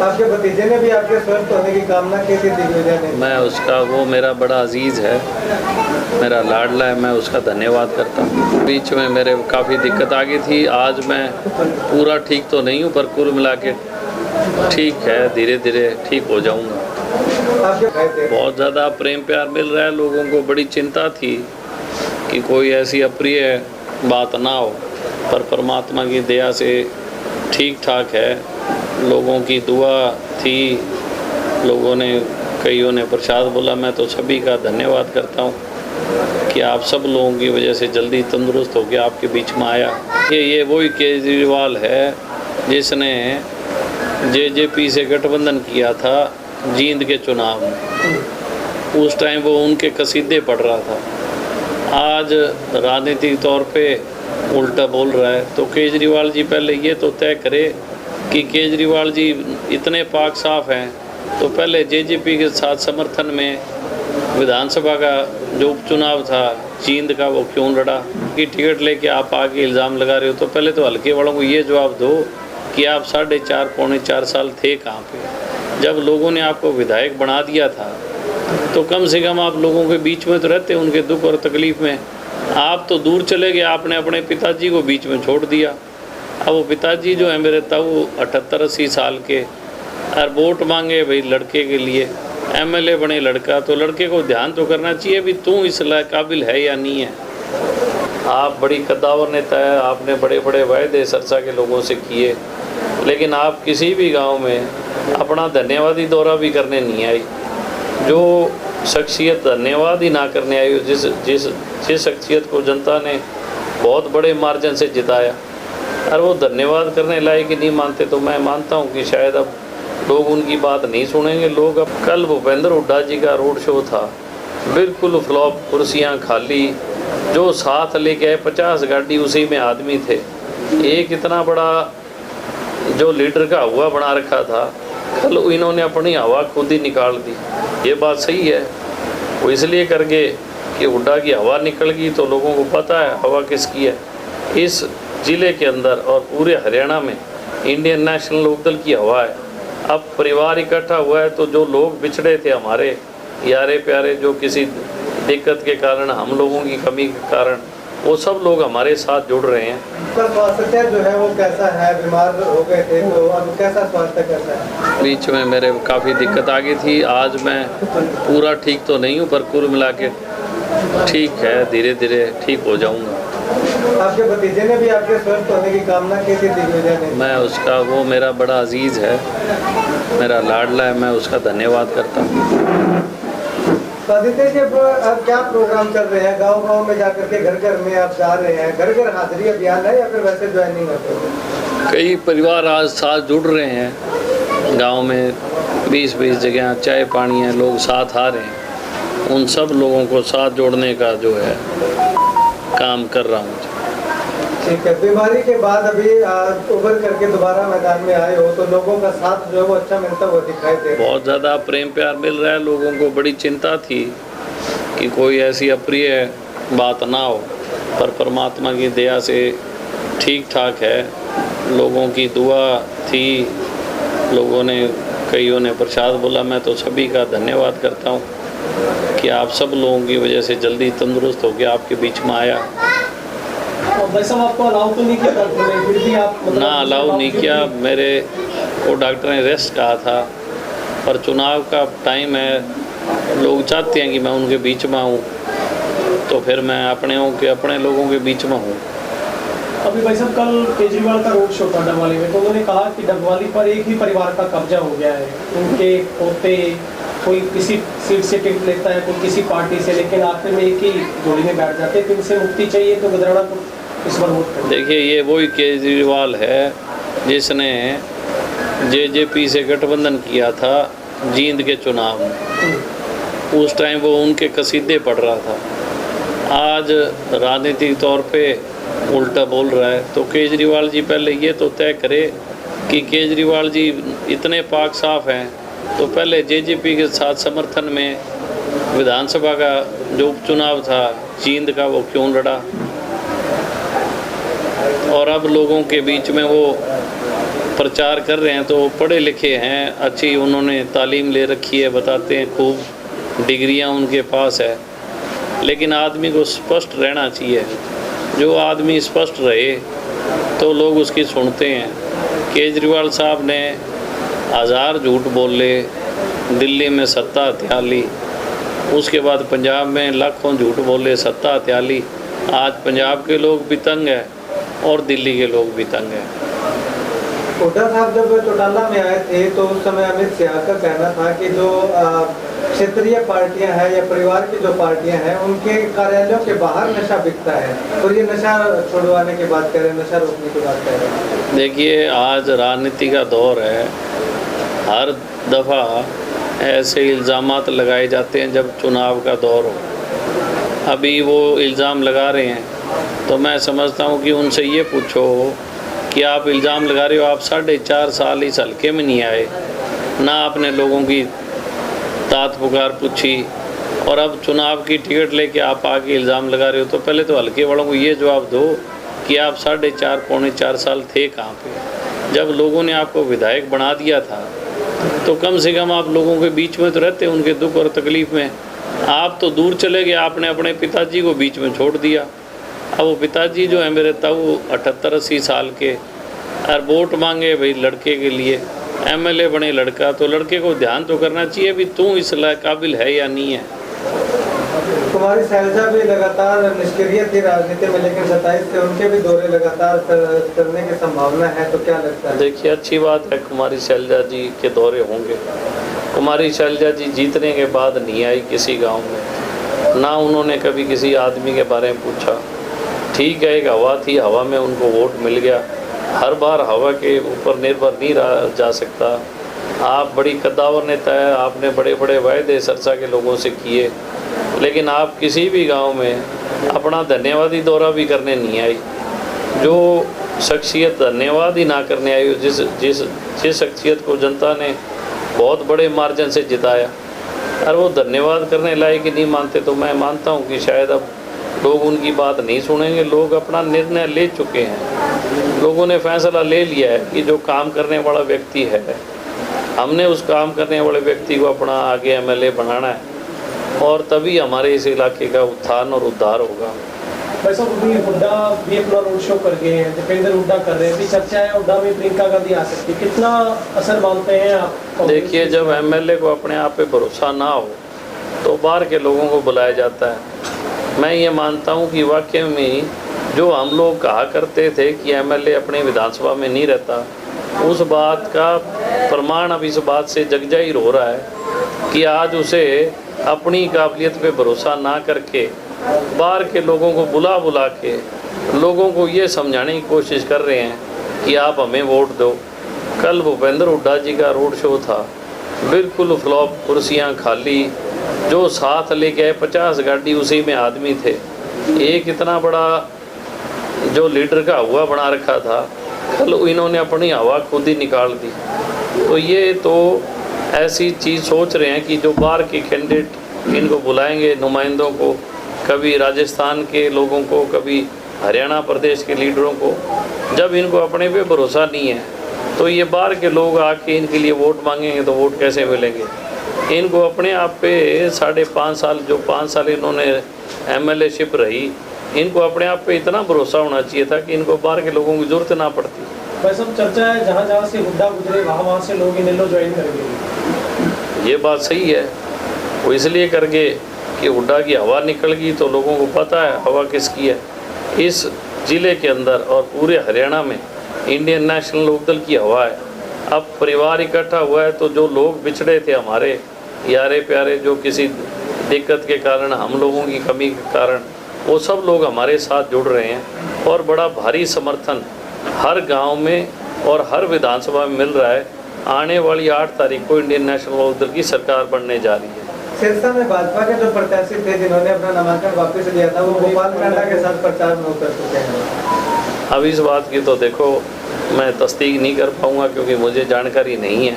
आपके भतीजे ने भी आपके स्वस्थ होने की कामना की थी दिग्विजय ने। मैं उसका, वो मेरा बड़ा अजीज़ है, मेरा लाडला है, मैं उसका धन्यवाद करता हूँ। बीच में मेरे काफ़ी दिक्कत आ गई थी, आज मैं पूरा ठीक तो नहीं हूँ पर कुल मिला के ठीक है, धीरे धीरे ठीक हो जाऊँगा। बहुत ज़्यादा प्रेम प्यार मिल रहा है लोगों को। बड़ी चिंता थी कि कोई ऐसी अप्रिय बात ना हो, पर परमात्मा की दया से ठीक ठाक है। लोगों की दुआ थी, लोगों ने, कईयों ने प्रसाद बोला। मैं तो सभी का धन्यवाद करता हूँ कि आप सब लोगों की वजह से जल्दी तंदुरुस्त होकर आपके बीच में आया। ये वही केजरीवाल है जिसने जेजेपी से गठबंधन किया था जींद के चुनाव में। उस टाइम वो उनके कसीदे पढ़ रहा था, आज राजनीतिक तौर पे उल्टा बोल रहा है। तो केजरीवाल जी पहले ये तो तय करे कि केजरीवाल जी इतने पाक साफ हैं तो पहले जेजेपी के साथ समर्थन में विधानसभा का जो उपचुनाव था जींद का, वो क्यों लड़ा? कि टिकट लेके आप आके इल्ज़ाम लगा रहे हो, तो पहले तो हल्के वालों को ये जवाब दो कि आप 4.5 पौने 4 साल थे कहाँ पे? जब लोगों ने आपको विधायक बना दिया था तो कम से कम आप लोगों के बीच में तो रहते, उनके दुख और तकलीफ़ में। आप तो दूर चले गए, आपने अपने पिताजी को बीच में छोड़ दिया। अब वो पिताजी जो है मेरे ताऊ 78-80 साल के, और वोट मांगे भाई लड़के के लिए, एमएलए बने लड़का, तो लड़के को ध्यान तो करना चाहिए भी तू इस लायक काबिल है या नहीं है। आप बड़ी कद्दावर नेता है, आपने बड़े बड़े वायदे सरसा के लोगों से किए, लेकिन आप किसी भी गांव में अपना धन्यवादी दौरा भी करने नहीं आई। जो शख्सियत धन्यवाद ही ना करने आई, जिस शख्सियत को जनता ने बहुत बड़े मार्जिन से जिताया, और वो धन्यवाद करने लायक ही नहीं मानते, तो मैं मानता हूँ कि शायद अब लोग उनकी बात नहीं सुनेंगे। लोग अब, कल भूपेंद्र हुड्डा जी का रोड शो था, बिल्कुल फ्लॉप, कुर्सियाँ खाली, जो साथ लेके आए 50 गाड़ी उसी में आदमी थे। एक इतना बड़ा जो लीडर का हुआ बना रखा था, कल इन्होंने अपनी हवा खुद ही निकाल दी। ये बात सही है, वो इसलिए कर गए कि हुड्डा की हवा निकल गई, तो लोगों को पता है हवा किसकी है। इस ज़िले के अंदर और पूरे हरियाणा में इंडियन नेशनल लोकदल की हवा है। अब परिवार इकट्ठा हुआ है, तो जो लोग बिछड़े थे हमारे यारे प्यारे, जो किसी दिक्कत के कारण, हम लोगों की कमी के कारण, वो सब लोग हमारे साथ जुड़ रहे हैं। स्वास्थ्य जो है वो कैसा है? बीमार हो गए थे तो अब कैसा स्वास्थ्य कैसा है? बीच में मेरे काफ़ी दिक्कत आ गई थी, आज मैं पूरा ठीक तो नहीं हूँ पर कुल मिला के ठीक है, धीरे धीरे ठीक हो जाऊँगा। आपके भतीजे ने भी आपके स्वस्थ होने की कामना की थी दिग्विजय ने। मैं उसका, वो मेरा बड़ा अजीज़ है, मेरा लाडला है, मैं उसका धन्यवाद करता हूँ। आदित्य जी, अब क्या प्रोग्राम चल रहे हैं? गांव-गांव में जाकर के, घर घर में आप जा रहे हैं, घर घर हाजिरी अभियान है या फिर वैसे ज्वाइनिंग करते हो? कई परिवार आज साथ जुड़ रहे हैं, गांव में 20-20 जगह चाय पानी है, लोग साथ आ रहे हैं। उन सब लोगों को साथ जोड़ने का जो है काम कर रहा हूँ। ठीक है। बीमारी के बाद अभी उभर करके दोबारा मैदान में आए हो, तो लोगों का साथ जो है वो अच्छा मिलता हुआ दिखाई दे। बहुत ज़्यादा प्रेम प्यार मिल रहा है लोगों को। बड़ी चिंता थी कि कोई ऐसी अप्रिय बात ना हो, पर परमात्मा की दया से ठीक ठाक है। लोगों की दुआ थी, लोगों ने, कईयों ने प्रसाद बोला। मैं तो सभी का धन्यवाद करता हूँ कि आप सब लोगों की वजह से जल्दी तंदुरुस्त होकर आपके बीच में आया। आपको अलाउ तो नहीं किया डॉक्टर ने, फिर भी आप ना अलाउ नहीं किया, मेरे को डॉक्टर ने रेस्ट कहा था, पर चुनाव का टाइम है, लोग चाहते हैं कि मैं उनके बीच में आऊँ, तो फिर मैं अपने लोगों के बीच में हूँ। अभी भाई साहब, कल केजरीवाल का रोड शो था डबवाली में, तो उन्होंने कहा कि डबवाली पर एक ही परिवार का कब्जा हो गया है। उनके पोते, कोई किसी सीट से टिकट लेता है, कोई किसी पार्टी से, लेकिन आखिर में एक ही जोड़ी में बैठ जाते हैं। तो इनसे मुक्ति चाहिए, तो गुजराना को इस बार वोट करें। देखिए, ये वही केजरीवाल है जिसने जेजेपी से गठबंधन किया था जींद के चुनाव में। उस टाइम वो उनके कसीदे पढ़ रहा था, आज राजनीतिक तौर पे उल्टा बोल रहा है। तो केजरीवाल जी पहले ये तो तय करे कि केजरीवाल जी इतने पाक साफ हैं तो पहले जेजेपी के साथ समर्थन में विधानसभा का जो उपचुनाव था जींद का, वो क्यों लड़ा? और अब लोगों के बीच में वो प्रचार कर रहे हैं तो वो पढ़े लिखे हैं, अच्छी उन्होंने तालीम ले रखी है, बताते हैं, खूब डिग्रियां उनके पास है। लेकिन आदमी को स्पष्ट रहना चाहिए। जो आदमी स्पष्ट रहे तो लोग उसकी सुनते हैं। केजरीवाल साहब ने 1000 झूठ बोले, दिल्ली में सत्ता हथियाली, उसके बाद पंजाब में लाखों झूठ बोले, सत्ता हथियाली। आज पंजाब के लोग भी तंग हैं और दिल्ली के लोग भी तंग हैं। हुड्डा साहब जब चौटाला में आए थे तो उस समय अमित शाह का कहना था कि जो क्षेत्रीय पार्टियां हैं या परिवार की जो पार्टियां हैं उनके कार्यालयों के बाहर नशा बिकता है, और ये नशा छुड़वाने की बात कह रहे हैं, नशा रोकने की बात कह रहे हैं। देखिए, आज राजनीति का दौर है, हर दफ़ा ऐसे इल्ज़ामात लगाए जाते हैं जब चुनाव का दौर हो। अभी वो इल्ज़ाम लगा रहे हैं तो मैं समझता हूँ कि उनसे ये पूछो कि आप इल्ज़ाम लगा रहे हो, आप 4.5 साल इस हल्के में नहीं आए, ना आपने लोगों की तात पुकार पूछी, और अब चुनाव की टिकट लेके आप आके इल्ज़ाम लगा रहे हो। तो पहले तो हल्के वालों को ये जवाब दो कि आप 4.5 पौने 4 साल थे कहाँ पे। जब लोगों ने आपको विधायक बना दिया था तो कम से कम आप लोगों के बीच में तो रहते, उनके दुख और तकलीफ़ में। आप तो दूर चले गए, आपने अपने पिताजी को बीच में छोड़ दिया। अब वो पिताजी जो है मेरे ताऊ 78-80 साल के, और वोट मांगे भाई लड़के के लिए, एमएलए बने लड़का, तो लड़के को ध्यान तो करना चाहिए भी तू इस काबिल है या नहीं है। कुमारी शैलजा भी लगातार निष्क्रिय थी राजनीति में, लेकिन 27 से उनके भी दौरे लगातार करने की संभावना है, तो क्या लगता है? देखिए, अच्छी बात है, कुमारी शैलजा जी के दौरे होंगे। कुमारी शैलजा जी जीतने के बाद नहीं आई किसी गांव में, ना उन्होंने कभी किसी आदमी के बारे में पूछा। ठीक है, एक हवा थी, हवा में उनको वोट मिल गया। हर बार हवा के ऊपर निर्भर नहीं रहा जा सकता। आप बड़ी कद्दावर नेता है, आपने बड़े बड़े वायदे सरसा के लोगों से किए, लेकिन आप किसी भी गांव में अपना धन्यवादी दौरा भी करने नहीं आई। जो शख्सियत धन्यवाद ही ना करने आई, जिस शख्सियत को जनता ने बहुत बड़े मार्जिन से जिताया, और वो धन्यवाद करने लायक ही नहीं मानते, तो मैं मानता हूँ कि शायद अब लोग उनकी बात नहीं सुनेंगे। लोग अपना निर्णय ले चुके हैं, लोगों ने फैसला ले लिया है कि जो काम करने वाला व्यक्ति है, हमने उस काम करने वाले व्यक्ति को अपना आगे एमएलए बनाना है, और तभी हमारे इस इलाके का उत्थान और उद्धार होगा। भाई साहब, अभी हुड्डा भी अपना रोड शो कर गए हैं, दीपेंद्र हुड्डा कर रहे हैं, अभी चर्चा है हुड्डा में प्रियंका गांधी आ सकती है, कितना असर मानते हैं आप? देखिए, जब एमएलए को अपने आप पे भरोसा ना हो तो बाहर के लोगों को बुलाया जाता है। मैं ये मानता हूँ कि वाकई में जो हम लोग कहा करते थे कि एमएलए अपने विधानसभा में नहीं रहता, उस बात का प्रमाण अब इस बात से जगजाहिर हो रहा है कि आज उसे अपनी काबिलियत पे भरोसा ना करके बाहर के लोगों को बुला के लोगों को ये समझाने की कोशिश कर रहे हैं कि आप हमें वोट दो। कल भूपेंद्र हुड्डा जी का रोड शो था, बिल्कुल फ्लॉप, कुर्सियाँ खाली, जो साथ लेके आए 50 गाड़ी उसी में आदमी थे। एक इतना बड़ा जो लीडर का हुआ बना रखा था, कल इन्होंने अपनी हवा खुद ही निकाल दी। तो ये तो ऐसी चीज़ सोच रहे हैं कि जो बाहर के कैंडिडेट इनको बुलाएंगे, नुमाइंदों को, कभी राजस्थान के लोगों को, कभी हरियाणा प्रदेश के लीडरों को, जब इनको अपने पे भरोसा नहीं है तो ये बाहर के लोग आके इनके लिए वोट मांगेंगे तो वोट कैसे मिलेंगे? इनको अपने आप पे 5.5 साल, जो 5 साल इन्होंने एमएलए-शिप रही, इनको अपने आप पे इतना भरोसा होना चाहिए था कि इनको बाहर के लोगों की ज़रूरत ना पड़ती। वैसे चर्चा है जहाँ जहाँ से हुड्डा गुजरे वहाँ से लोग इनेलो ज्वाइन करेंगे। ये बात सही है, वो इसलिए कर गए कि हुड्डा की हवा निकल गई तो लोगों को पता है हवा किसकी है। इस ज़िले के अंदर और पूरे हरियाणा में इंडियन नेशनल लोकदल की हवा है। अब परिवार इकट्ठा हुआ है तो जो लोग बिछड़े थे हमारे यारे प्यारे, जो किसी दिक्कत के कारण, हम लोगों की कमी के कारण, वो सब लोग हमारे साथ जुड़ रहे हैं और बड़ा भारी समर्थन हर गांव में और हर विधानसभा में मिल रहा है। आने वाली 8 तारीख को इंडियन नेशनल लोकदल की सरकार बनने जा रही है। सिरसा में भाजपा के जो प्रत्याशी थे जिन्होंने अपना नामांकन वापस लिया था, वो गोपाल कांडा के साथ प्रचार में उतर चुके हैं। अब इस बात की तो देखो मैं तस्दीक नहीं कर पाऊँगा क्योंकि मुझे जानकारी नहीं है,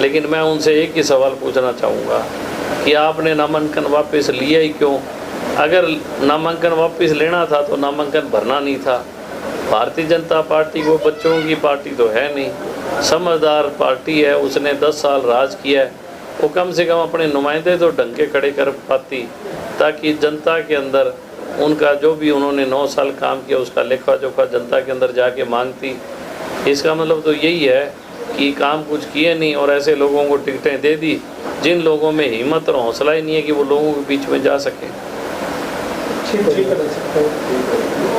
लेकिन मैं उनसे एक ही सवाल पूछना चाहूँगा कि आपने नामांकन वापस लिया ही क्यों? अगर नामांकन वापस लेना था तो नामांकन भरना नहीं था। भारतीय जनता पार्टी वो बच्चों की पार्टी तो है नहीं, समझदार पार्टी है, उसने 10 साल राज किया है, वो कम से कम अपने नुमाइंदे तो ढंग के खड़े कर पाती, ताकि जनता के अंदर उनका जो भी उन्होंने 9 साल काम किया उसका लेखा जोखा जनता के अंदर जाके मांगती। इसका मतलब तो यही है कि काम कुछ किए नहीं और ऐसे लोगों को टिकटें दे दी जिन लोगों में हिम्मत और हौसला ही नहीं है कि वो लोगों के बीच में जा सकें। ठीक है।